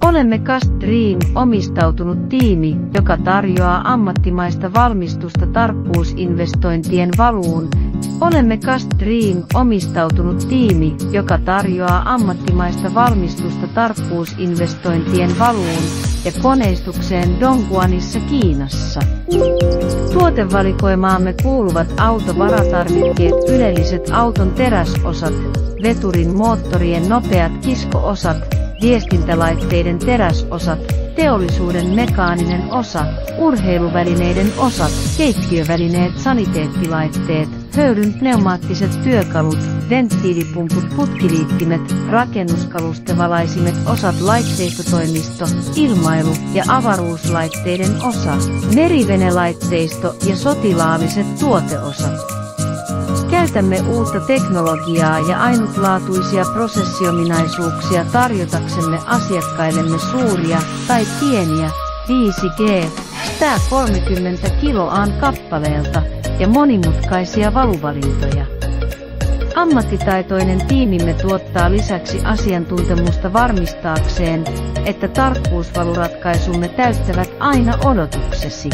Olemme Castream omistautunut tiimi, joka tarjoaa ammattimaista valmistusta tarkkuusinvestointien valuun. Olemme Castream omistautunut tiimi, joka tarjoaa ammattimaista valmistusta tarkkuusinvestointien valuun ja koneistukseen Dongguanissa Kiinassa. Tuotevalikoimaamme kuuluvat autovaratarvikkeet, ylelliset auton teräsosat, veturin moottorien nopeat kisko-osat, viestintälaitteiden teräsosat, teollisuuden mekaaninen osa, urheiluvälineiden osat, keittiövälineet, saniteettilaitteet, höyryn pneumaattiset työkalut, venttiilipumput, putkiliittimet, rakennuskalustevalaissimet osat, laitteistotoimisto, ilmailu- ja avaruuslaitteiden osa, merivenelaitteisto ja sotilaalliset tuoteosat. Käytämme uutta teknologiaa ja ainutlaatuisia prosessiominaisuuksia tarjotaksemme asiakkaillemme suuria tai pieniä 5G, STA 30 kiloaan kappaleelta ja monimutkaisia valuvalintoja. Ammattitaitoinen tiimimme tuottaa lisäksi asiantuntemusta varmistaakseen, että tarkkuusvaluratkaisumme täyttävät aina odotuksesi.